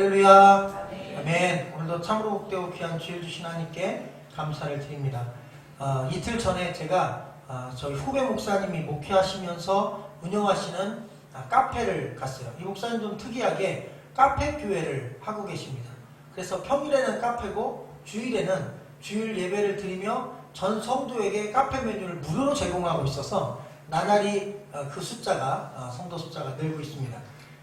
할렐루야. 아멘. 오늘도 참으로 복되고 귀한 주일 주신 하나님께 감사를 드립니다. 이틀 전에 제가 저희 후배 목사님이 목회하시면서 운영하시는 카페를 갔어요. 이 목사님 좀 특이하게 카페 교회를 하고 계십니다. 그래서 평일에는 카페고 주일에는 주일 예배를 드리며 전 성도에게 카페 메뉴를 무료로 제공하고 있어서 나날이 그 숫자가 성도 숫자가 늘고 있습니다.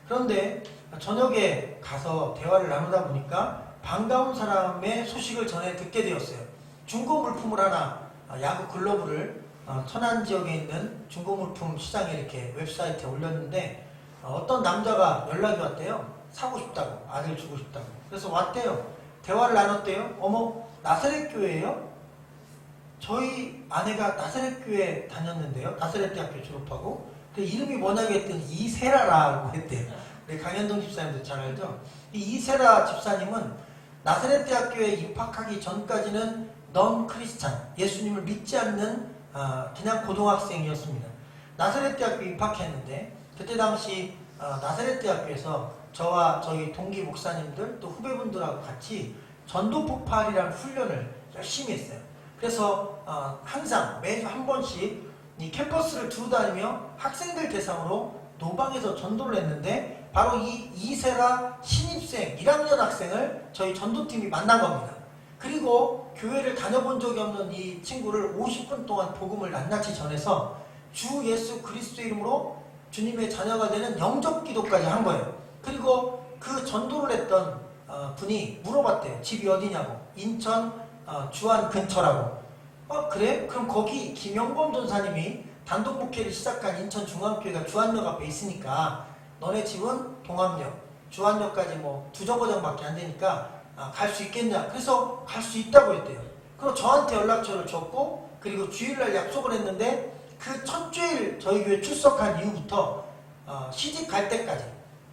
그런데 저녁에 가서 대화를 나누다 보니까 반가운 사람의 소식을 전해 듣게 되었어요. 중고 물품을 하나 야구 글러브를 천안 지역에 있는 중고 물품 시장에 이렇게 웹사이트에 올렸는데 어떤 남자가 연락이 왔대요. 사고 싶다고, 아들 주고 싶다고. 그래서 왔대요. 대화를 나눴대요. 어머, 나사렛 교회예요? 저희 아내가 나사렛 교회 다녔는데요. 나사렛 대학교 졸업하고. 그 이름이 뭐냐고 했더니 이세라라고 했대요. 강현동 집사님도 잘 알죠? 이 이세라 집사님은 나사렛 대학교에 입학하기 전까지는 넌 크리스찬, 예수님을 믿지 않는 그냥 고등학생이었습니다. 나사렛 대학교에 입학했는데 그때 당시 나사렛 대학교에서 저와 저희 동기 목사님들 또 후배분들하고 같이 전도 폭발이라는 훈련을 열심히 했어요. 그래서 항상 매주 한 번씩 이 캠퍼스를 두루 다니며 학생들 대상으로 노방에서 전도를 했는데 바로 이 이세라 신입생 1학년 학생을 저희 전도팀이 만난 겁니다. 그리고 교회를 다녀본 적이 없는 이 친구를 50분 동안 복음을 낱낱이 전해서 주 예수 그리스도의 이름으로 주님의 자녀가 되는 영접 기도까지 한 거예요. 그리고 그 전도를 했던 분이 물어봤대요. 집이 어디냐고. 인천 주안 근처라고. 그래? 그럼 거기 김영범 전사님이 단독 목회를 시작한 인천 중앙교회가 주안역 앞에 있으니까 너네 집은 동암역, 주안역까지 뭐 2정거장밖에 안 되니까 갈 수 있겠냐? 그래서 갈 수 있다고 했대요. 그리고 저한테 연락처를 줬고 그리고 주일날 약속을 했는데 그 첫 주일 저희 교회 출석한 이후부터 시집 갈 때까지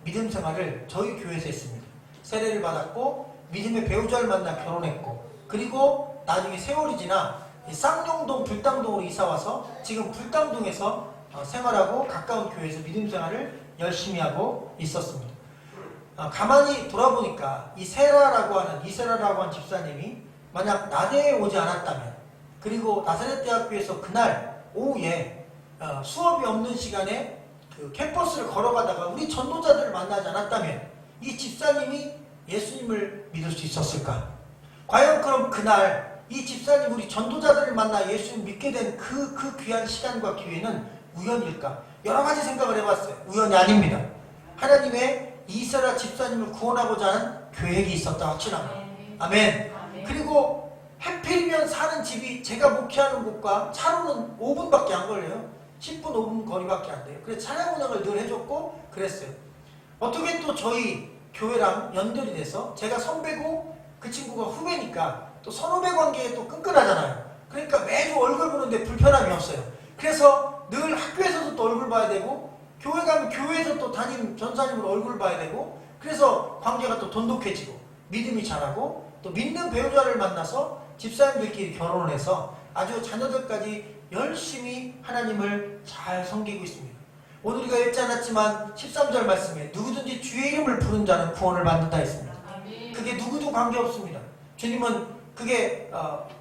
믿음 생활을 저희 교회에서 했습니다. 세례를 받았고 믿음의 배우자를 만나 결혼했고 그리고 나중에 세월이 지나 쌍용동 불당동으로 이사와서 지금 불당동에서 생활하고 가까운 교회에서 믿음 생활을 열심히 하고 있었습니다. 가만히 돌아보니까 이세라라고 하는 집사님이 만약 나대에 오지 않았다면 그리고 나사렛 대학교에서 그날 오후에 수업이 없는 시간에 그 캠퍼스를 걸어가다가 우리 전도자들을 만나지 않았다면 이 집사님이 예수님을 믿을 수 있었을까? 과연 그럼 그날 이 집사님 우리 전도자들을 만나 예수님 믿게 된 그 귀한 시간과 기회는 우연일까? 여러 가지 생각을 해봤어요. 우연이 아닙니다. 하나님의 이세라 집사님을 구원하고자 하는 계획이 있었다 확신합니다. 아멘. 그리고 해필이면 사는 집이 제가 목회하는 곳과 차로는 5분밖에 안 걸려요. 10분 5분 거리밖에 안 돼요. 그래서 차량 운행을 늘 해줬고 그랬어요. 어떻게 또 저희 교회랑 연결이 돼서 제가 선배고 그 친구가 후배니까 또 선후배 관계에 또 끈끈하잖아요. 그러니까 매주 얼굴 보는데 불편함이 없어요. 그래서 늘 학교에서도 또 얼굴 봐야 되고 교회 가면 교회에서 또 담임 전사님으로 얼굴 봐야 되고 그래서 관계가 또 돈독해지고 믿음이 자라고 또 믿는 배우자를 만나서 집사님들끼리 결혼을 해서 아주 자녀들까지 열심히 하나님을 잘 섬기고 있습니다. 오늘 우리가 읽지 않았지만 13절 말씀에 누구든지 주의 이름을 부른 자는 구원을 받는다 했습니다. 그게 누구도 관계없습니다. 주님은 그게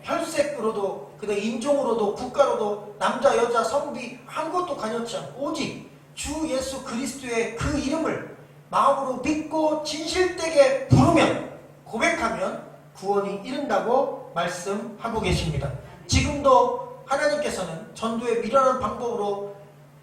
혈색으로도 그다음 인종으로도 국가로도 남자 여자 성비 아무것도 관여치 않고 오직 주 예수 그리스도의 그 이름을 마음으로 믿고 진실되게 부르면 고백하면 구원이 이른다고 말씀하고 계십니다. 지금도 하나님께서는 전도에 미련한 방법으로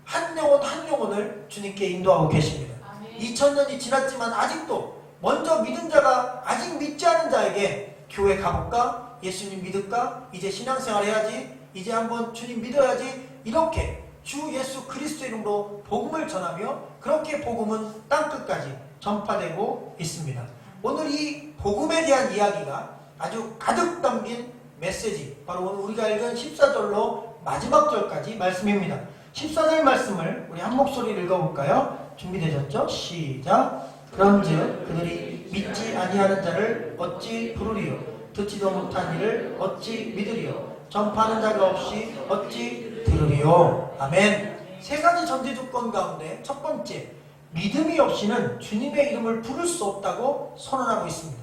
한 영혼을 주님께 인도하고 계십니다. 2000년이 지났지만 아직도 먼저 믿은 자가 아직 믿지 않은 자에게 교회 가볼까? 예수님 믿을까? 이제 신앙생활 해야지. 이제 한번 주님 믿어야지. 이렇게 주 예수 그리스도 이름으로 복음을 전하며 그렇게 복음은 땅끝까지 전파되고 있습니다. 오늘 이 복음에 대한 이야기가 아주 가득 담긴 메시지 바로 오늘 우리가 읽은 14절로 마지막 절까지 말씀입니다. 14절 말씀을 우리 한 목소리를 읽어볼까요? 준비되셨죠? 시작. 그런즉 그들이 믿지 아니하는 자를 어찌 부르리요? 듣지도 못한 이를 어찌 믿으리요? 전파하는 자가 없이 어찌 들으리요? 아멘. 세 가지 전제 조건 가운데 첫 번째 믿음이 없이는 주님의 이름을 부를 수 없다고 선언하고 있습니다.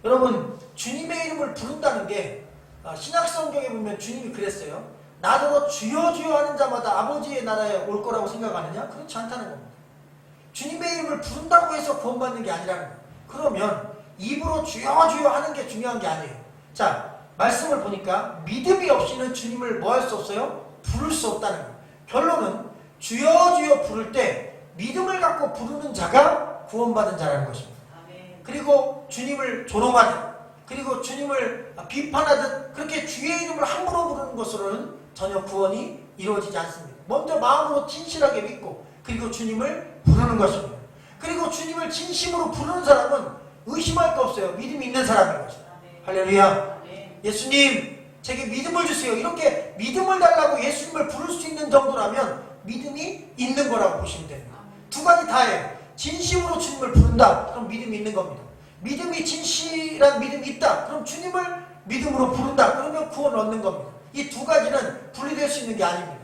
여러분, 주님의 이름을 부른다는 게 신약성경에 보면 주님이 그랬어요. 나더러 주여 주여 하는 자마다 아버지의 나라에 올 거라고 생각하느냐? 그렇지 않다는 겁니다. 주님의 이름을 부른다고 해서 구원받는 게 아니라는 거예요. 그러면 입으로 주여 주여 하는 게 중요한 게 아니에요. 자, 말씀을 보니까 믿음이 없이는 주님을 뭐 할 수 없어요? 부를 수 없다는 거예요. 결론은 주여 주여 부를 때 믿음을 갖고 부르는 자가 구원받은 자라는 것입니다. 그리고 주님을 조롱하든 그리고 주님을 비판하듯 그렇게 주의 이름을 함부로 부르는 것으로는 전혀 구원이 이루어지지 않습니다. 먼저 마음으로 진실하게 믿고 그리고 주님을 부르는 것입니다. 그리고 주님을 진심으로 부르는 사람은 의심할 거 없어요. 믿음이 있는 사람인 것입니다. 할렐루야. 예수님 제게 믿음을 주세요. 이렇게 믿음을 달라고 예수님을 부를 수 있는 정도라면 믿음이 있는 거라고 보시면 됩니다. 두 가지 다예요. 진심으로 주님을 부른다. 그럼 믿음이 있는 겁니다. 믿음이 진실한 믿음이 있다. 그럼 주님을 믿음으로 부른다. 그러면 구원을 얻는 겁니다. 이 두 가지는 분리될 수 있는 게 아닙니다.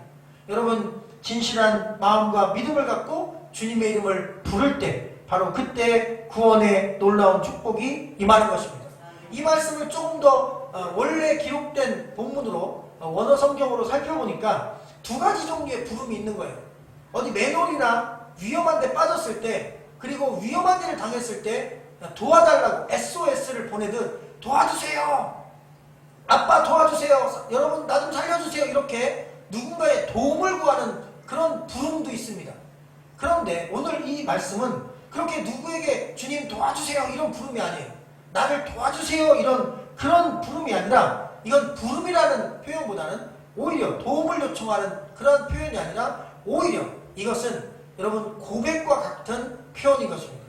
여러분, 진실한 마음과 믿음을 갖고 주님의 이름을 부를 때 바로 그때 구원의 놀라운 축복이 임하는 것입니다. 이 말씀을 조금 더 원래 기록된 본문으로 원어 성경으로 살펴보니까 두 가지 종류의 부름이 있는 거예요. 어디 맨홀이나 위험한 데 빠졌을 때 그리고 위험한 일을 당했을 때 도와달라고 SOS를 보내듯 도와주세요. 아빠 도와주세요. 여러분 나 좀 살려주세요. 이렇게 누군가의 도움을 구하는 그런 부름도 있습니다. 그런데 오늘 이 말씀은 그렇게 누구에게 주님 도와주세요 이런 부름이 아니에요. 나를 도와주세요 이런 그런 부름이 아니라 이건 부름이라는 표현보다는 오히려 도움을 요청하는 그런 표현이 아니라 오히려 이것은 여러분 고백과 같은 표현인 것입니다.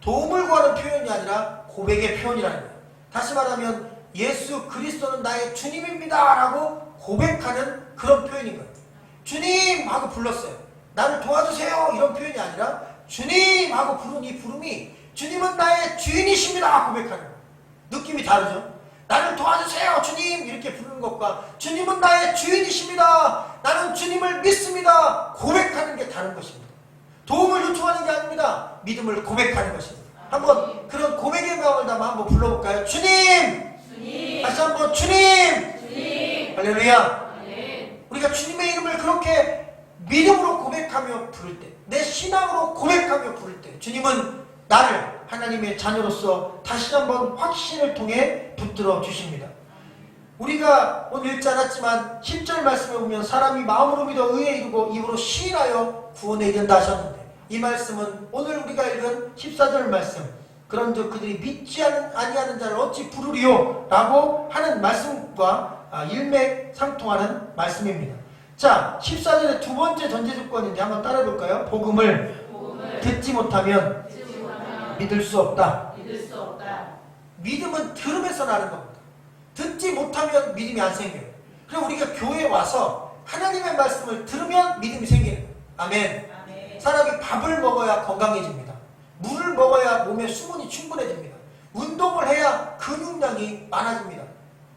도움을 구하는 표현이 아니라 고백의 표현이라는 거예요. 다시 말하면 예수 그리스도는 나의 주님입니다 라고 고백하는 그런 표현인 거예요. 주님 하고 불렀어요. 나를 도와주세요 이런 표현이 아니라 주님 하고 부른 이 부름이 주님은 나의 주인이십니다 고백하는 거예요. 느낌이 다르죠? 나를 도와주세요 주님 이렇게 부르는 것과 주님은 나의 주인이십니다 나는 주님을 믿습니다 고백하는 게 다른 것입니다. 도움을 요청하는 게 아닙니다. 믿음을 고백하는 것입니다. 한번 그런 고백의 마음을 담아 한번 불러볼까요? 주님! 주님! 다시 한번 주님! 주님! 할렐루야! 우리가 주님의 이름을 그렇게 믿음으로 고백하며 부를 때, 내 신앙으로 고백하며 부를 때 주님은 나를 하나님의 자녀로서 다시 한번 확신을 통해 붙들어 주십니다. 우리가 오늘 읽지 않았지만 10절 말씀에 보면 사람이 마음으로 믿어 의에 이르고 입으로 시인하여 구원에 이른다 하셨는데 이 말씀은 오늘 우리가 읽은 14절 말씀 그런즉 그들이 믿지 아니하는 자를 어찌 부르리요 라고 하는 말씀과 일맥상통하는 말씀입니다. 자, 14절의 두 번째 전제 조건인데 한번 따라해 볼까요? 복음을 듣지 못하면 믿을 수 없다. 믿음은 들음에서 나는 겁니다. 듣지 못하면 믿음이 안 생겨요. 그럼 우리가 교회에 와서 하나님의 말씀을 들으면 믿음이 생기는 거예요. 아멘. 사람이 밥을 먹어야 건강해집니다. 물을 먹어야 몸에 수분이 충분해집니다. 운동을 해야 근육량이 많아집니다.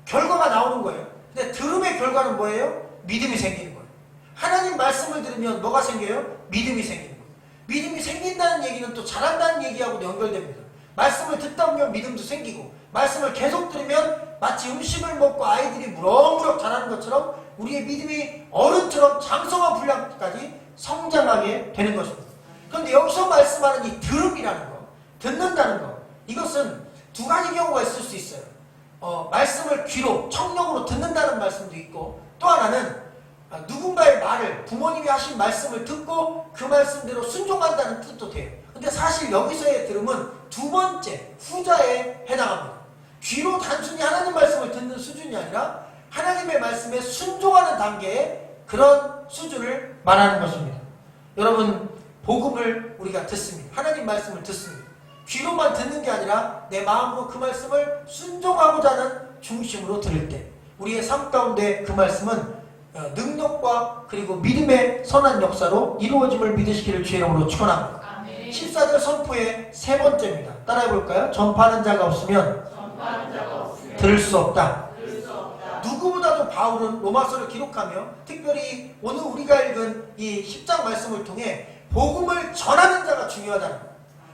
결과가 나오는 거예요. 근데 들음의 결과는 뭐예요? 믿음이 생기는 거예요. 하나님 말씀을 들으면 뭐가 생겨요? 믿음이 생기는 거예요. 믿음이 생긴다는 얘기는 또 잘한다는 얘기하고도 연결됩니다. 말씀을 듣다 보면 믿음도 생기고 말씀을 계속 들으면 마치 음식을 먹고 아이들이 무럭무럭 자라는 것처럼 우리의 믿음이 어른처럼 장성한 분량까지 성장하게 되는 것입니다. 그런데 여기서 말씀하는 이 들음이라는 거, 듣는다는 거, 이것은 두 가지 경우가 있을 수 있어요. 말씀을 귀로, 청력으로 듣는다는 말씀도 있고 또 하나는 누군가의 말을, 부모님이 하신 말씀을 듣고 그 말씀대로 순종한다는 뜻도 돼요. 근데 사실 여기서의 들음은 두 번째, 후자에 해당합니다. 귀로 단순히 하나님 말씀을 듣는 수준이 아니라 하나님의 말씀에 순종하는 단계의 그런 수준을 말하는 것입니다. 여러분, 복음을 우리가 듣습니다. 하나님 말씀을 듣습니다. 귀로만 듣는 게 아니라 내 마음으로 그 말씀을 순종하고자 하는 중심으로 들을 때 우리의 삶 가운데 그 말씀은 능력과 그리고 믿음의 선한 역사로 이루어짐을 믿으시기를 주의 이름으로 축원합니다. 14절 선포의 세 번째입니다. 따라해 볼까요? 전파하는 자가 없으면 들을 수 없다. 누구보다도 바울은 로마서를 기록하며 특별히 오늘 우리가 읽은 이 10장 말씀을 통해 복음을 전하는 자가 중요하다는 거예요.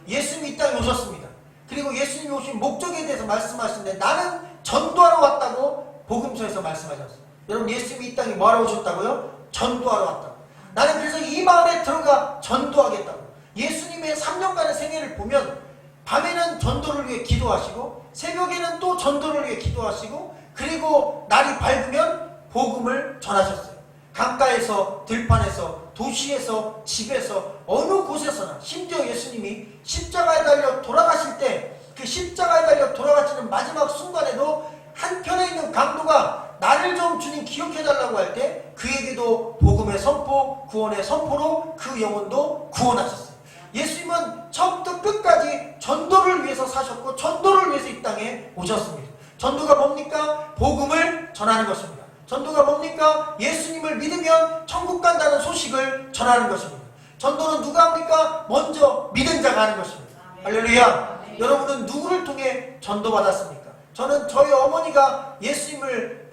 예수님이 이 땅에 오셨습니다. 그리고 예수님이 오신 목적에 대해서 말씀하시는데 나는 전도하러 왔다고 복음서에서 말씀하셨어요. 여러분 예수님이 이 땅에 뭐하러 오셨다고요? 전도하러 왔다고. 나는 그래서 이 마을에 들어가 전도하겠다고. 예수님의 3년간의 생애를 보면 밤에는 전도를 위해 기도하시고 새벽에는 또 전도를 위해 기도하시고 그리고 날이 밝으면 복음을 전하셨어요. 강가에서 들판에서 도시에서 집에서 어느 곳에서나 심지어 예수님이 십자가에 달려 돌아가실 때 그 십자가에 달려 돌아가시는 마지막 순간에도 한편에 있는 강도가 나를 좀 주님 기억해달라고 할 때 그에게도 복음의 선포, 구원의 선포로 그 영혼도 구원하셨어요. 예수님은 처음부터 끝까지 전도를 위해서 사셨고 전도를 위해서 이 땅에 오셨습니다. 전도가 뭡니까? 복음을 전하는 것입니다. 전도가 뭡니까? 예수님을 믿으면 천국 간다는 소식을 전하는 것입니다. 전도는 누가 합니까? 먼저 믿은 자가 하는 것입니다. 할렐루야. 여러분은 누구를 통해 전도받았습니까? 저는 저희 어머니가 예수님을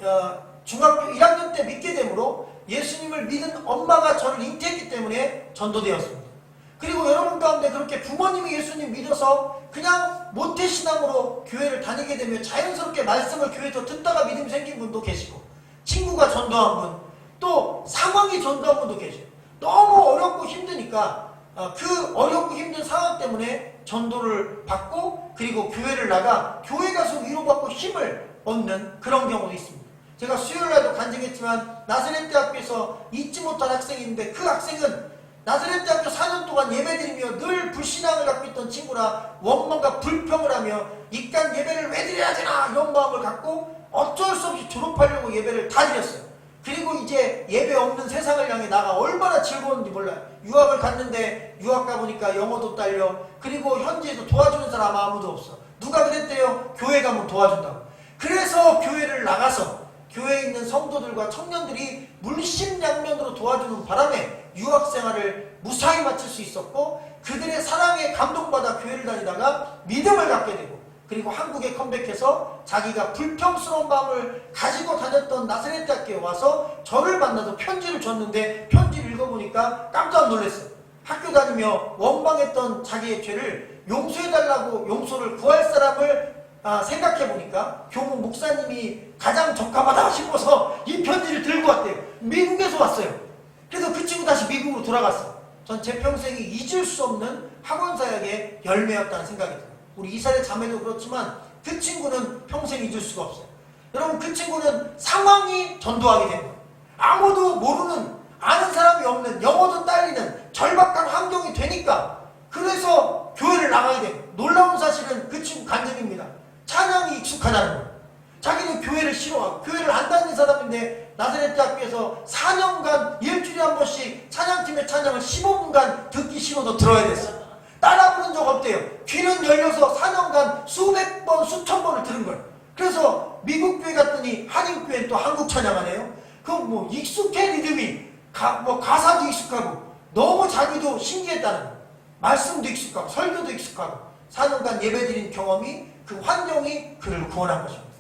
중학교 1학년 때 믿게 되므로 예수님을 믿은 엄마가 저를 잉태했기 때문에 전도되었습니다. 그리고 여러분 가운데 그렇게 부모님이 예수님 믿어서 그냥 모태신앙으로 교회를 다니게 되면 자연스럽게 말씀을 교회에서 듣다가 믿음이 생긴 분도 계시고 친구가 전도한 분, 또 상황이 전도한 분도 계셔요. 너무 어렵고 힘드니까 그 어렵고 힘든 상황 때문에 전도를 받고 그리고 교회를 나가 교회 가서 위로받고 힘을 얻는 그런 경우도 있습니다. 제가 수요일날도 간증했지만 나사렛대학교에서 잊지 못할 학생이 있는데 그 학생은 나사렛대학교 4년 동안 예배드리며 늘 불신앙을 갖고 있던 친구라 원망과 불평을 하며 이깟 예배를 왜 드려야 되나 이런 마음을 갖고 어쩔 수 없이 졸업하려고 예배를 다 드렸어요. 그리고 이제 예배 없는 세상을 향해 나가 얼마나 즐거웠는지 몰라요. 유학을 갔는데 유학 가보니까 영어도 딸려. 그리고 현지에서 도와주는 사람 아무도 없어. 누가 그랬대요? 교회 가면 도와준다고. 그래서 교회를 나가서 교회에 있는 성도들과 청년들이 물심양면으로 도와주는 바람에 유학생활을 무사히 마칠 수 있었고 그들의 사랑에 감동받아 교회를 다니다가 믿음을 갖게 되고 그리고 한국에 컴백해서 자기가 불평스러운 마음을 가지고 다녔던 나사렛대학교에 와서 저를 만나서 편지를 줬는데 편지를 읽어보니까 깜짝 놀랐어요. 학교 다니며 원망했던 자기의 죄를 용서해달라고 용서를 구할 사람을 생각해보니까 교무 목사님이 가장 적합하다 싶어서 이 편지를 들고 왔대요. 미국에서 왔어요. 그래서 그 친구 다시 미국으로 돌아갔어요. 전 제 평생이 잊을 수 없는 학원사역의 열매였다는 생각이 들어요. 우리 이사의 자매도 그렇지만 그 친구는 평생 잊을 수가 없어요. 여러분 그 친구는 상황이 전도하게 된 거예요. 아무도 모르는 아는 사람이 없는 영어도 딸리는 절박한 환경이 되니까 그래서 교회를 나가게 돼요. 놀라운 사실은 그 친구 간증입니다. 찬양이 익숙하다는 거예요. 자기는 교회를 싫어하고 교회를 안 다니는 사람인데 나사렛대학교에서 4년간 일주일에 한 번씩 찬양팀의 찬양을 15분간 듣기 싫어도 들어야 됐어요. 따라 부른 적 없대요. 귀는 열려서 4년간 수백 번, 수천 번을 들은 거예요. 그래서 미국 교회 갔더니 한인교회는 또 한국 찬양하네요. 그럼 뭐 익숙해 리듬이 가사도 익숙하고 너무 자기도 신기했다는 거예요. 말씀도 익숙하고 설교도 익숙하고 4년간 예배드린 경험이 그 환경이 그를 구원한 것입니다.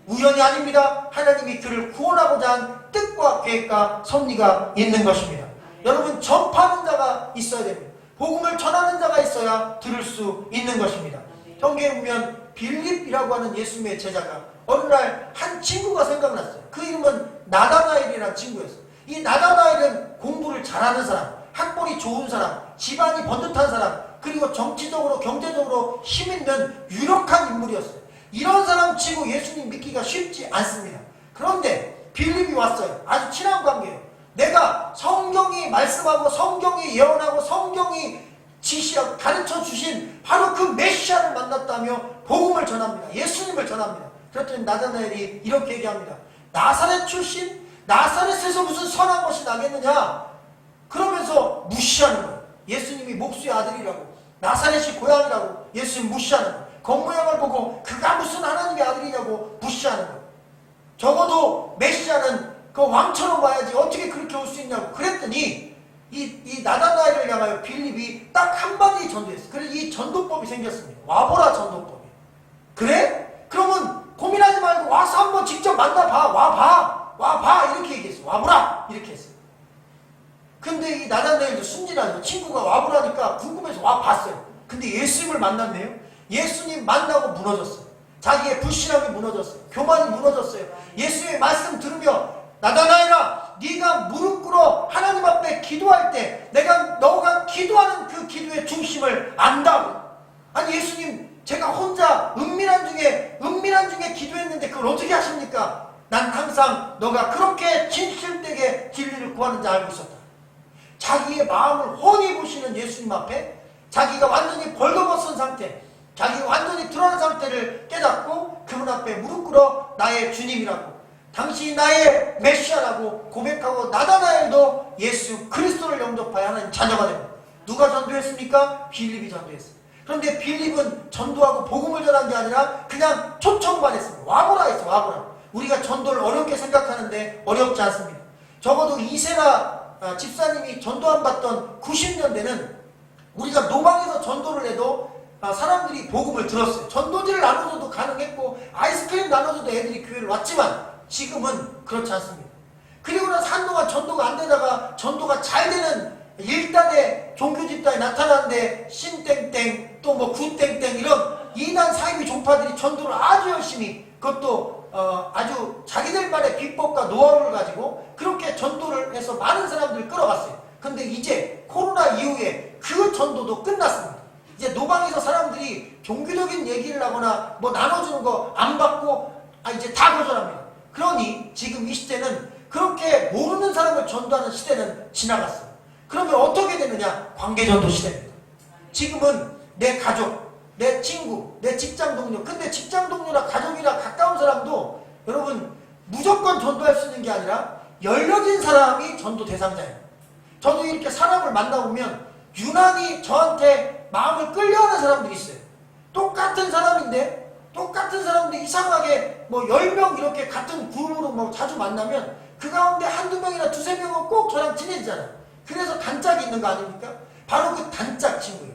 우연이 아닙니다. 하나님이 그를 구원하고자 한 뜻과 계획과 섭리가 있는 것입니다. 여러분 전파하는 자가 있어야 됩니다. 복음을 전하는 자가 있어야 들을 수 있는 것입니다. 성경에 보면 빌립이라고 하는 예수님의 제자가 어느 날 한 친구가 생각났어요. 그 이름은 나다나엘이라는 친구였어요. 이 나다나엘은 공부를 잘하는 사람, 학벌이 좋은 사람, 집안이 번듯한 사람, 그리고 정치적으로 경제적으로 힘있는 유력한 인물이었어요. 이런 사람 치고 예수님 믿기가 쉽지 않습니다. 그런데 빌립이 왔어요. 아주 친한 관계예요. 내가 성경이 말씀하고 성경이 예언하고 성경이 지시하고 가르쳐 주신 바로 그 메시아를 만났다며 복음을 전합니다. 예수님을 전합니다. 그랬더니 나다나엘이 이렇게 얘기합니다. 나사렛 출신? 나사렛에서 무슨 선한 것이 나겠느냐? 그러면서 무시하는 거예요. 예수님이 목수의 아들이라고, 나사렛이 고향이라고 예수님 무시하는 거예요. 겉모양을 보고 그가 무슨 하나님의 아들이냐고 무시하는 거예요. 적어도 메시아는 그 왕처럼 와야지 어떻게 그렇게 올 수 있냐고 그랬더니 이 나다나엘을 향하여 빌립이 딱 한마디 전도했어요. 그래서 이 전도법이 생겼습니다. 와보라 전도법이. 그래? 그러면 고민하지 말고 와서 한번 직접 만나봐. 와봐 이렇게 얘기했어요. 와보라 이렇게 했어요. 근데 이 나다나엘도 순진하죠. 친구가 와보라니까 궁금해서 와봤어요. 근데 예수님을 만났네요. 예수님 만나고 무너졌어요. 자기의 불신앙이 무너졌어요. 교만이 무너졌어요. 예수님의 말씀 들으며 나다나엘아, 네가 무릎 꿇어 하나님 앞에 기도할 때 내가 너가 기도하는 그 기도의 중심을 안다고. 아니 예수님, 제가 혼자 은밀한 중에 기도했는데 그걸 어떻게 하십니까? 난 항상 너가 그렇게 진실되게 진리를 구하는 줄 알고 있었다. 자기의 마음을 훤히 보시는 예수님 앞에 자기가 완전히 벌거벗은 상태, 자기가 완전히 드러난 상태를 깨닫고 그분 앞에 무릎 꿇어 나의 주님이라고, 당신이 나의 메시아라고 고백하고 나다나엘도 예수 그리스도를 영접하여 하나님 자녀가 됩니다. 누가 전도했습니까? 빌립이 전도했어요. 그런데 빌립은 전도하고 복음을 전한 게 아니라 그냥 초청만 했습니다. 와보라 했어요. 와보라. 우리가 전도를 어렵게 생각하는데 어렵지 않습니다. 적어도 이세라 집사님이 전도 안 받던 90년대는 우리가 노방에서 전도를 해도 사람들이 복음을 들었어요. 전도지를 나눠줘도 가능했고 아이스크림 나눠줘도 애들이 교회를 왔지만 지금은 그렇지 않습니다. 그리고 나서 한동안 전도가 안 되다가 전도가 잘 되는 1단의 종교 집단이 나타나는데 신땡땡 또 뭐 구땡땡 이런 2단 사이비 종파들이 전도를 아주 열심히, 그것도 아주 자기들만의 비법과 노하우를 가지고 그렇게 전도를 해서 많은 사람들을 끌어갔어요. 근데 이제 코로나 이후에 그 전도도 끝났습니다. 이제 노방에서 사람들이 종교적인 얘기를 하거나 뭐 나눠주는 거 안 받고 이제 다 거절합니다. 그러니 지금 이 시대는 그렇게 모르는 사람을 전도하는 시대는 지나갔어요. 그러면 어떻게 되느냐? 관계전도 시대입니다. 지금은 내 가족, 내 친구, 내 직장 동료, 근데 직장 동료나 가족이나 가까운 사람도 여러분 무조건 전도할 수 있는 게 아니라 열려진 사람이 전도 대상자예요. 저도 이렇게 사람을 만나보면 유난히 저한테 마음을 끌려하는 사람들이 있어요. 똑같은 사람인데 이상하게 뭐 10명 이렇게 같은 그룹으로 뭐 자주 만나면 그 가운데 한두 명이나 두세 명은 꼭 저랑 친해지잖아요. 그래서 단짝이 있는 거 아닙니까? 바로 그 단짝 친구예요.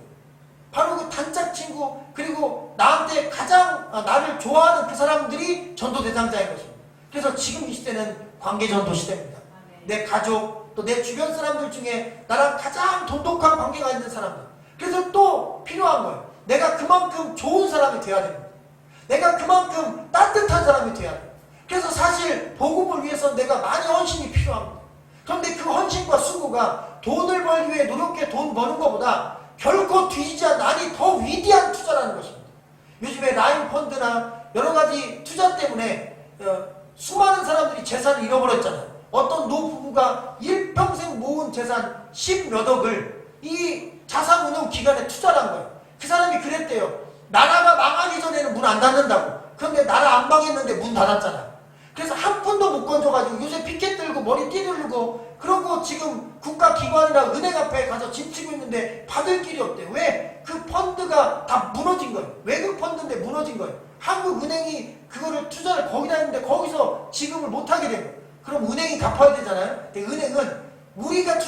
바로 그 단짝 친구, 그리고 나한테 가장 나를 좋아하는 그 사람들이 전도 대상자인 것입니다. 그래서 지금 이 시대는 관계전도 시대입니다. 내 가족, 또 내 주변 사람들 중에 나랑 가장 돈독한 관계가 있는 사람들. 그래서 또 필요한 거예요. 내가 그만큼 좋은 사람이 돼야 됩니다. 내가 그만큼 따뜻한 사람이 돼야 돼요. 그래서 사실 복음을 위해서 내가 많이 헌신이 필요합니다. 그런데 그 헌신과 수고가 돈을 벌기 위해 노력해 돈 버는 것보다 결코 뒤지지 않는 아니 더 위대한 투자라는 것입니다. 요즘에 라인 펀드나 여러 가지 투자 때문에 수많은 사람들이 재산을 잃어버렸잖아요. 어떤 노부부가 일평생 모은 재산 10몇 억을 이 자산운용 기관에 투자를 한 거예요. 그 사람이 그랬대요. 나라가 망하기 전에는 문 안 닫는다고. 그런데 나라 안 망했는데 문 닫았잖아. 그래서 한 푼도 못 건져가지고 요새 피켓 들고 머리 띠르르고 그러고 지금 국가기관이나 은행 앞에 가서 짐치고 있는데 받을 길이 없대요. 왜? 그 펀드가 다 무너진 거예요. 외국 펀드인데 무너진 거예요. 한국은행이 그거를 투자를 거기다 했는데 거기서 지급을 못하게 된 거예요. 그럼 은행이 갚아야 되잖아요. 근데 은행은 우리가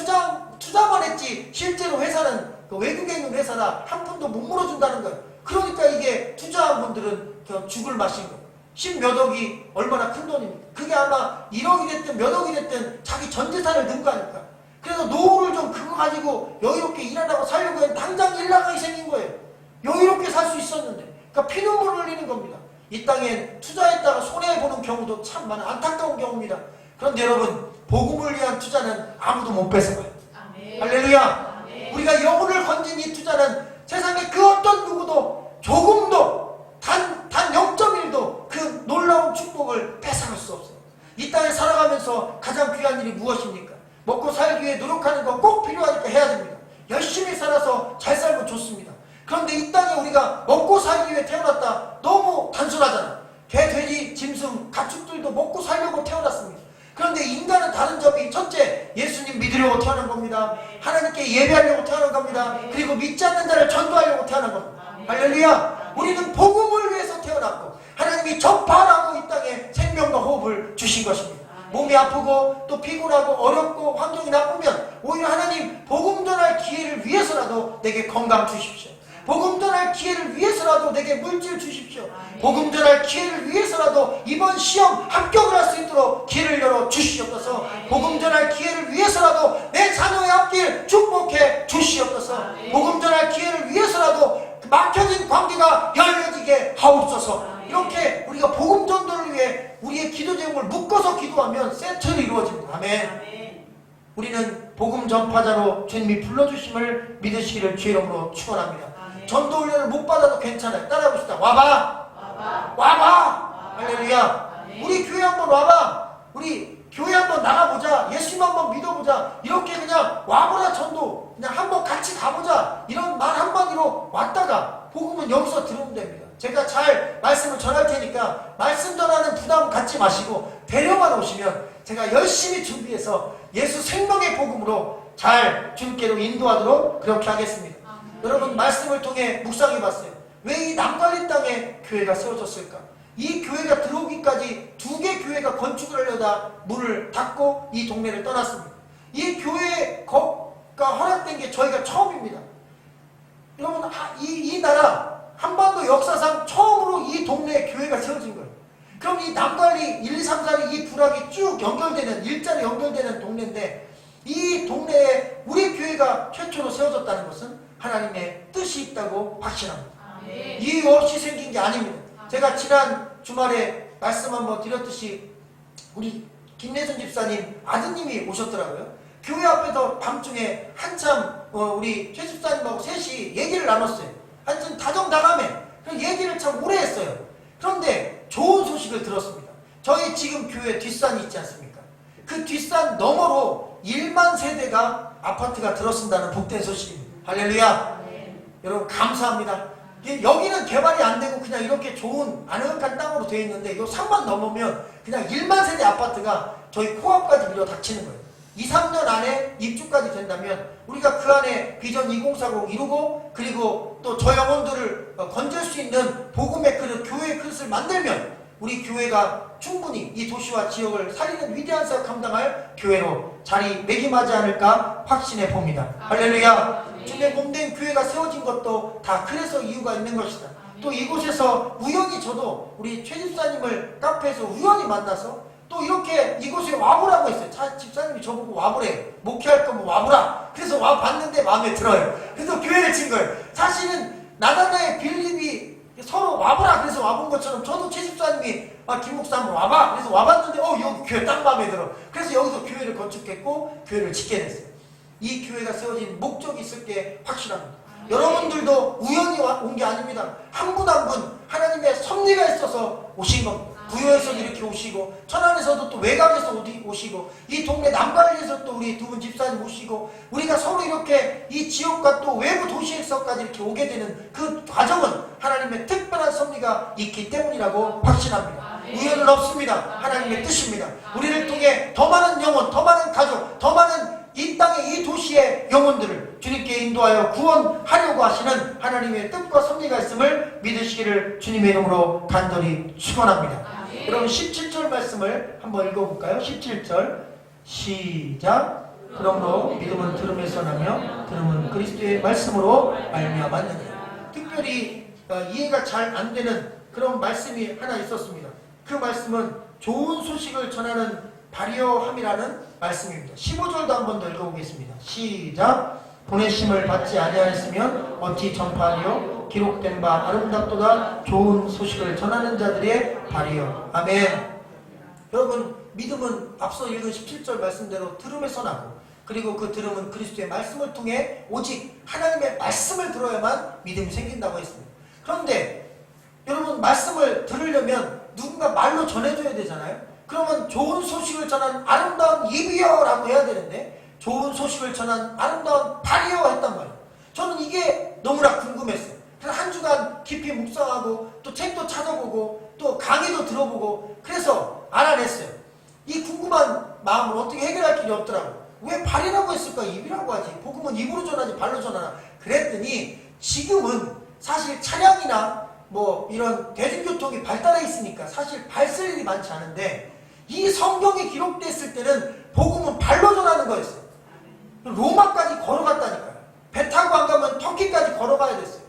투자만 했지 실제로 회사는 그 외국에 있는 회사라 한 푼도 못 물어준다는 거예요. 그러니까 이게 투자한 분들은 죽을 맛인 거예요. 10몇 억이 얼마나 큰 돈입니까? 그게 아마 1억이 됐든 몇 억이 됐든 자기 전 재산을 넣은 거 아닐까? 그래서 노후를 좀 그거 가지고 여유롭게 일하다가 살려고 했는데 당장 일 나가게 생긴 거예요. 여유롭게 살 수 있었는데. 그러니까 피눈물을 흘리는 겁니다. 이 땅에 투자했다가 손해보는 경우도 참 많은 안타까운 경우입니다. 그런데 여러분, 복음을 위한 투자는 아무도 못 뺏어가요. 할렐루야. 아멘. 우리가 영혼을 건진 이 투자는 세상에 그 어떤 누구도 조금도 단 0.1도 그 놀라운 축복을 뺏어갈 수 없어요. 이 땅에 살아가면서 가장 귀한 일이 무엇입니까? 먹고 살기 위해 노력하는 건 꼭 필요하니까 해야 됩니다. 열심히 살아서 잘 살면 좋습니다. 그런데 이 땅에 우리가 먹고 살기 위해 태어났다. 너무 단순하잖아. 개, 돼지, 짐승, 가축들도 먹고 살려고 태어났습니다. 그런데 인간은 다른 점이 첫째, 예수님 믿으려고 태어난 겁니다. 하나님께 예배하려고 태어난 겁니다. 그리고 믿지 않는 자를 전도하려고 태어난 겁니다. 할렐루야. 우리는 복음을 위해서 태어났고 하나님이 전파하라고 이 땅에 생명과 호흡을 주신 것입니다. 몸이 아프고 또 피곤하고 어렵고 환경이 나쁘면 오히려 하나님 복음 전할 기회를 위해서라도 내게 건강 주십시오. 복음 전할 기회를 위해서라도 내게 물질 주십시오. 복음 전할 기회를 위해서라도 이번 시험 합격을 할 수 있도록 길을 열어 주시옵소서. 복음 전할 기회를 위해서라도 내 자녀의 앞길 축복해 주시옵소서. 복음 전할 기회를 위해서라도 막혀진 관계가 열려지게 하옵소서. 이렇게 우리가 복음 전도를 위해 우리의 기도 제목을 묶어서 기도하면 세트로 이루어집니다. 아멘. 우리는 복음 전파자로 주님이 불러주심을 믿으시기를 주의 이름으로 축원합니다. 전도 훈련을 못 받아도 괜찮아요. 따라해봅시다. 와봐. 할렐루야. 우리 교회 한번 와봐. 우리 교회 한번 나가보자. 예수님 한번 믿어보자. 이렇게 그냥 와보라. 전도 그냥 한번 같이 가보자. 이런 말 한마디로 왔다가 복음은 여기서 들으면 됩니다. 제가 잘 말씀을 전할 테니까 말씀 전하는 부담 갖지 마시고 데려만 오시면 제가 열심히 준비해서 예수 생명의 복음으로 잘 주님께로 인도하도록 그렇게 하겠습니다. 여러분, 말씀을 통해 묵상해봤어요. 왜 이 남갈린 땅에 교회가 세워졌을까? 이 교회가 들어오기까지 2개 교회가 건축을 하려다 문을 닫고 이 동네를 떠났습니다. 이 교회가 허락된 게 저희가 처음입니다. 여러분, 이 나라 한반도 역사상 처음으로 이 동네에 교회가 세워진 거예요. 그럼 이 남갈리 1, 2, 3, 4리 이 부락이 쭉 연결되는, 일자로 연결되는 동네인데 이 동네에 우리 교회가 최초로 세워졌다는 것은 하나님의 뜻이 있다고 확신합니다. 이유 없이 생긴 게 아닙니다. 제가 지난 주말에 말씀 한번 드렸듯이 우리 김내선 집사님 아드님이 오셨더라고요. 교회 앞에서 밤중에 한참 우리 최 집사님하고 셋이 얘기를 나눴어요. 하여튼 다정다감해. 얘기를 참 오래 했어요. 그런데 좋은 소식을 들었습니다. 저희 지금 교회 뒷산이 있지 않습니까? 그 뒷산 너머로 1만 세대가 아파트가 들어선다는 복된 소식입니다. 할렐루야. 여러분, 감사합니다. 여기는 개발이 안 되고 그냥 이렇게 좋은 아늑한 땅으로 되어 있는데 요 산만 넘으면 그냥 1만 세대 아파트가 저희 코앞까지 밀어 닥치는 거예요. 2, 3년 안에 입주까지 된다면 우리가 그 안에 비전 2040 이루고 그리고 또 저 영혼들을 건질 수 있는 복음의 그릇, 교회의 그릇을 만들면 우리 교회가 충분히 이 도시와 지역을 살리는 위대한 사역 감당할 교회로 자리매김하지 않을까 확신해 봅니다. 할렐루야. 주님의 몸된 교회가 세워진 것도 다 그래서 이유가 있는 것이다. 또 이곳에서 우연히 저도 우리 최 집사님을 카페에서 우연히 만나서 또 이렇게 이곳에 와보라고 했어요. 집사님이 저보고 와보래요. 목회할 거면 와보라. 그래서 와봤는데 마음에 들어요. 그래서 교회를 친 거예요. 사실은 나다나의 빌립이 서로 와보라 그래서 와본 것처럼 저도 최 집사님이 김 목사 한번 와봐. 그래서 와봤는데 여기 교회 딱 마음에 들어. 그래서 여기서 교회를 건축했고 교회를 짓게 됐어요. 이 교회가 세워진 목적이 있을 게 확실합니다. 여러분들도 우연히 온 게 아닙니다. 한 분 한 분 하나님의 섭리가 있어서 오신 겁니다. 부여에서도 이렇게 오시고 천안에서도 또 외곽에서 오시고 이 동네 남갈리에서 또 우리 두 분 집사님 오시고 우리가 서로 이렇게 이 지역과 또 외부 도시에서까지 이렇게 오게 되는 그 과정은 하나님의 특별한 섭리가 있기 때문이라고 확신합니다. 우연은 없습니다. 하나님의 뜻입니다. 우리를 통해 더 많은 영혼, 더 많은 가족, 더 많은 이 땅의 이 도시의 영혼들을 주님께 인도하여 구원하려고 하시는 하나님의 뜻과 섭리가 있음을 믿으시기를 주님의 이름으로 간절히 축원합니다. 여러분 17절 말씀을 한번 읽어볼까요? 17절 시작. 그러므로 믿음은 들음에서 나며 들음은 그리스도의 말씀으로 말미암았느니라. 특별히 이해가 잘 안 되는 그런 말씀이 하나 있었습니다. 그 말씀은 좋은 소식을 전하는 발효함이라는 말씀입니다. 15절도 한 번 더 읽어보겠습니다. 시작. 보내심을 받지 아니하였으면 어찌 전파하리요? 기록된 바 아름답도다 좋은 소식을 전하는 자들의 발이요. 아멘. 여러분, 믿음은 앞서 읽은 17절 말씀대로 들음에서 나고 그리고 그 들음은 그리스도의 말씀을 통해 오직 하나님의 말씀을 들어야만 믿음이 생긴다고 했습니다. 그런데 여러분, 말씀을 들으려면 누군가 말로 전해줘야 되잖아요. 그러면 좋은 소식을 전한 아름다운 입이여라고 해야 되는데 좋은 소식을 전한 아름다운 발이여 했단 말이에요. 저는 이게 너무나 궁금했어요. 그래서 한 주간 깊이 묵상하고 또 책도 찾아보고 또 강의도 들어보고 그래서 알아냈어요. 이 궁금한 마음을 어떻게 해결할 길이 없더라고요. 왜 발이라고 했을까? 입이라고 하지. 복음은 입으로 전하지 발로 전하나. 그랬더니 지금은 사실 차량이나 뭐 이런 대중교통이 발달해 있으니까 사실 발 쓸 일이 많지 않은데 이 성경이 기록됐을 때는 복음은 발로 전하는 거였어요. 로마까지 걸어갔다니까요. 배 타고 안 가면 터키까지 걸어가야 됐어요.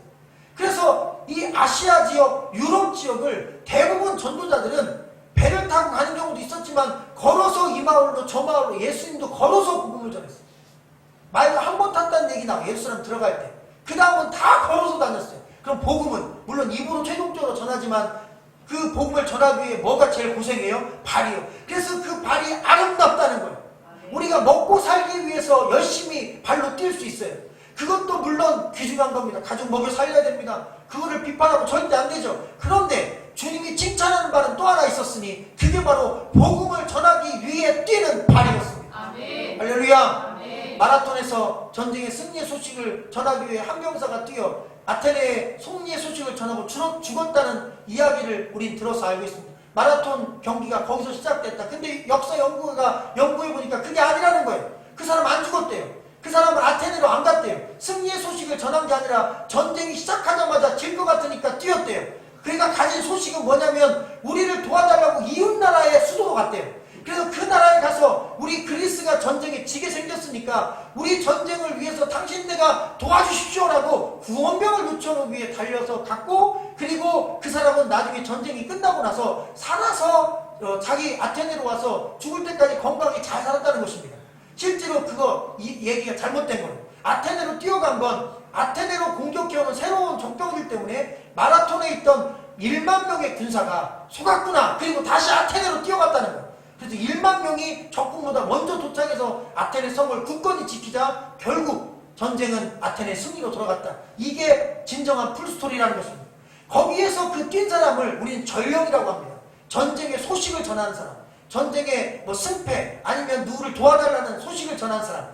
예루살렘 들어갈 때. 그 다음은 다 걸어서 다녔어요. 그럼 복음은 물론 입으로 최종적으로 전하지만 그 복음을 전하기 위해 뭐가 제일 고생해요? 발이요. 그래서 그 발이 아름답다는 거예요. 우리가 먹고 살기 위해서 열심히 발로 뛸 수 있어요. 그것도 물론 귀중한 겁니다. 가족 먹여 살려야 됩니다. 그거를 비판하고 절대 안 되죠. 그런데 주님이 칭찬하는 발은 또 하나 있었으니 그게 바로 복음을 전하기 위해 뛰는 발이었습니다. 아멘. 할렐루야. 아멘. 마라톤에서 전쟁의 승리의 소식을 전하기 위해 한 병사가 뛰어 아테네의 승리의 소식을 전하고 죽었다는 이야기를 우린 들어서 알고 있습니다. 마라톤 경기가 거기서 시작됐다. 근데 역사 연구해보니까 그게 아니라는 거예요. 그 사람 안 죽었대요. 그 사람은 아테네로 안 갔대요. 승리의 소식을 전한 게 아니라 전쟁이 시작하자마자 질 것 같으니까 뛰었대요. 그러니까 가진 소식은 뭐냐면 우리를 도와달라고 이웃나라의 수도로 갔대요. 그래서 그 나라에 가서 우리 그리스가 전쟁에 지게 생겼으니까 우리 전쟁을 위해서 당신네가 도와주십시오라고 구원병을 요청하기 위해 달려서 갔고, 그리고 그 사람은 나중에 전쟁이 끝나고 나서 살아서 자기 아테네로 와서 죽을 때까지 건강히 잘 살았다는 것입니다. 실제로 이 얘기가 잘못된 거예요. 아테네로 뛰어간 건 아테네로 공격해오는 새로운 적병들 때문에 마라톤에 있던 1만 명의 군사가 속았구나. 그리고 다시 아테네로 뛰어갔다는 거예요. 그래서 1만 명이 적군보다 먼저 도착해서 아테네 성을 굳건히 지키자 결국 전쟁은 아테네 승리로 돌아갔다. 이게 진정한 풀스토리라는 것입니다. 거기에서 그 뛴 사람을 우리는 전령이라고 합니다. 전쟁의 소식을 전하는 사람, 전쟁의 승패 아니면 누구를 도와달라는 소식을 전하는 사람.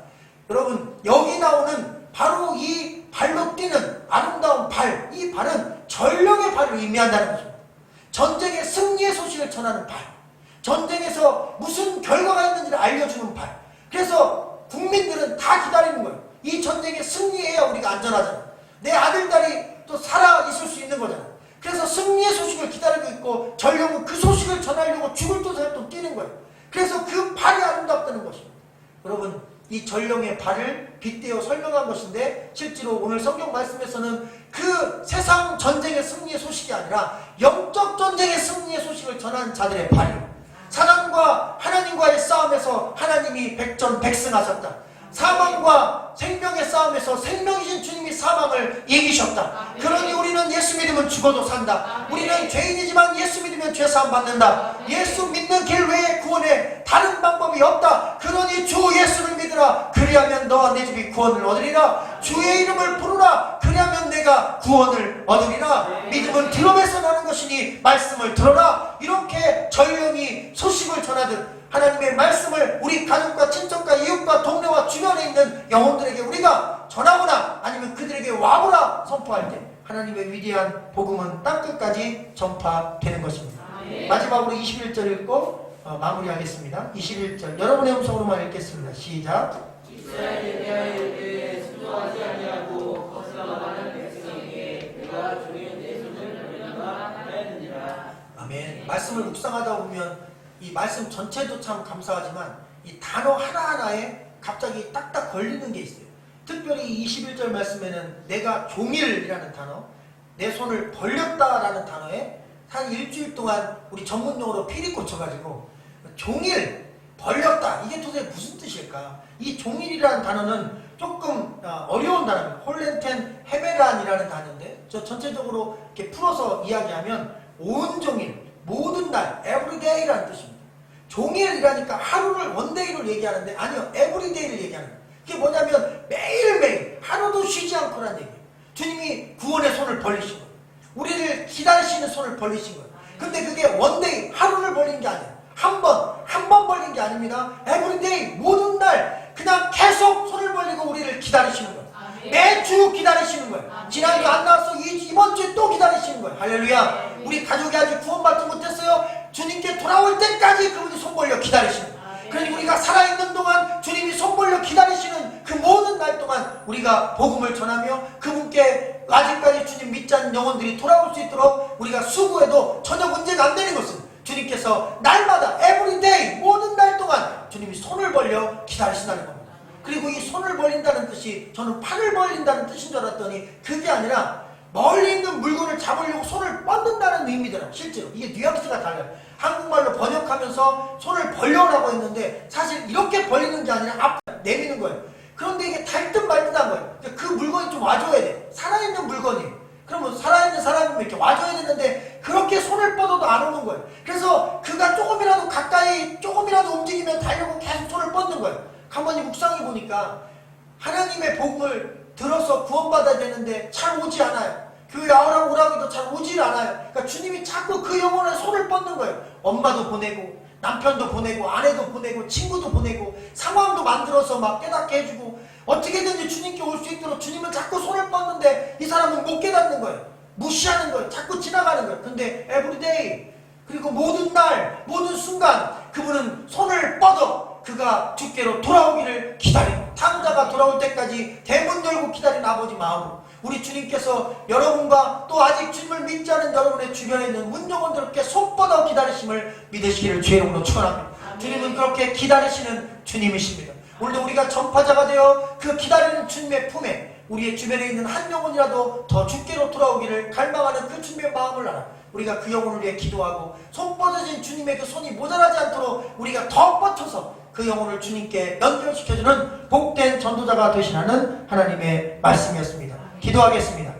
여러분, 여기 나오는 바로 이 발로 뛰는 아름다운 발, 이 발은 전령의 발을 의미한다는 것입니다. 전쟁의 승리의 소식을 전하는 발, 전쟁에서 무슨 결과가 있는지를 알려주는 발. 그래서 국민들은 다 기다리는 거예요. 이 전쟁에 승리해야 우리가 안전하잖아. 내 아들, 딸이 또 살아있을 수 있는 거잖아. 그래서 승리의 소식을 기다리고 있고 전령은 그 소식을 전하려고 죽을 듯 뛰는 거예요. 그래서 그 발이 아름답다는 것입니다. 여러분, 이 전령의 발을 빗대어 설명한 것인데 실제로 오늘 성경 말씀에서는 그 세상 전쟁의 승리의 소식이 아니라 영적 전쟁의 승리의 소식을 전하는 자들의 발이에요. 사단과 하나님과의 싸움에서 하나님이 백전백승하셨다. 사망과 생명의 싸움에서 생명이신 주님이 사망을 이기셨다. 그러니 우리는 예수 믿으면 죽어도 산다. 우리는 죄인이지만 예수 믿으면 죄사함 받는다. 예수 믿는 길 외에 구원에 다른 방법이 없다. 그러니 주 예수를 믿으라. 그리하면 너와 내 집이 구원을 얻으리라. 주의 이름을 부르라. 그리하면 내가 구원을 얻으리라. 믿음은 들음에서 나는 것이니 말씀을 들어라. 이렇게 전령이 소식을 전하듯 하나님의 말씀을 우리 가족과 친척과 이웃과 동네와 주변에 있는 영혼들에게 우리가 전하거나 아니면 그들에게 와보라 선포할 때 하나님의 위대한 복음은 땅끝까지 전파되는 것입니다. 마지막으로 21절 읽고 마무리하겠습니다. 21절 여러분의 음성으로만 읽겠습니다. 시작. 이스라엘에 대하여 그의 순종하지 아니하고 거슬러가는 백성에게 내가 종의 내 손을 벌리마 하였느니라. 아멘. 말씀을 묵상하다 보면 이 말씀 전체도 참 감사하지만 이 단어 하나하나에 갑자기 딱딱 걸리는 게 있어요. 특별히 21절 말씀에는 내가 종일이라는 단어, 내 손을 벌렸다라는 단어에 한 일주일 동안 우리 전문용어로 피리 꽂혀가지고 종일, 벌렸다, 이게 도대체 무슨 뜻일까? 이 종일이라는 단어는 조금 어려운 단어입니다. 홀렌텐 헤메란이라는 단어인데 저 전체적으로 이렇게 풀어서 이야기하면 온종일, 모든 날, everyday라는 뜻입니다. 종일이라니까 하루를 원데이로 얘기하는데 아니요, everyday를 얘기하는 거예요. 그게 뭐냐면 매일매일 하루도 쉬지 않고라는 얘기예요. 주님이 구원의 손을 벌리신 거예요. 우리를 기다리시는 손을 벌리신 거예요. 근데 그게 원데이, 하루를 벌린 게 아니에요. 한 번 벌린 게 아닙니다. everyday, 모든 날 그냥 계속 손을 벌리고 우리를 기다리시는 거예요. 매주 기다리시는 거예요. 지난주 안 나왔어, 이번 주에 또 기다리시는 거예요. 할렐루야. 우리 가족이 아직 구원받지 못했어요. 주님께 돌아올 때까지 그분이 손 벌려 기다리시는 거예요. 그러니 우리가 살아있는 동안 주님이 손 벌려 기다리시는 그 모든 날 동안 우리가 복음을 전하며 그분께 아직까지 주님 믿지 않는 영혼들이 돌아올 수 있도록 우리가 수고해도 전혀 문제가 안 되는 것은 주님께서 날마다 everyday 모든 날 동안 주님이 손을 벌려 기다리신다는 겁니다. 그리고 이 손을 벌린다는 뜻이 저는 팔을 벌린다는 뜻인 줄 알았더니 그게 아니라 멀리 있는 물건을 잡으려고 손을 뻗는다는 의미더라고요. 실제로 이게 뉘앙스가 달라요. 한국말로 번역하면서 손을 벌려라고 했는데 사실 이렇게 벌리는 게 아니라 앞에 내미는 거예요. 그런데 이게 닳든 말든한 거예요. 그 물건이 좀 와줘야 돼. 살아있는 물건이. 그러면 살아있는 사람이 이렇게 와줘야 되는데 그렇게 손을 뻗어도 안 오는 거예요. 그래서 그가 조금이라도 가까이 조금이라도 움직이면 달려고 계속 손을 뻗는 거예요. 가만히 묵상해 보니까 하나님의 복음을 들어서 구원받아야 되는데 잘 오지 않아요. 교회 오라고도 잘 오질 않아요. 그러니까 주님이 자꾸 그 영혼에 손을 뻗는 거예요. 엄마도 보내고 남편도 보내고 아내도 보내고 친구도 보내고 상황도 만들어서 막 깨닫게 해주고 어떻게든지 주님께 올 수 있도록 주님은 자꾸 손을 뻗는데 이 사람은 못 깨닫는 거예요. 무시하는 거예요. 자꾸 지나가는 거예요. 근데 everyday 그리고 모든 날 모든 순간 그분은 손을 뻗어 그가 주께로 돌아오기를 기다리고 탕자가 돌아올 때까지 대문 열고 기다리는 아버지 마음으로 우리 주님께서 여러분과 또 아직 주님을 믿지 않은 여러분의 주변에 있는 문정원들께 손뻗어 기다리심을 믿으시기를 주의 이름으로 축원합니다. 주님은 그렇게 기다리시는 주님이십니다. 오늘도 우리가 전파자가 되어 그 기다리는 주님의 품에 우리의 주변에 있는 한 영혼이라도 더 주께로 돌아오기를 갈망하는 그 주님의 마음을 알아 우리가 그 영혼을 위해 기도하고 손 뻗어진 주님의 그 손이 모자라지 않도록 우리가 더 뻗쳐서 그 영혼을 주님께 연결시켜주는 복된 전도자가 되시라는 하나님의 말씀이었습니다. 기도하겠습니다.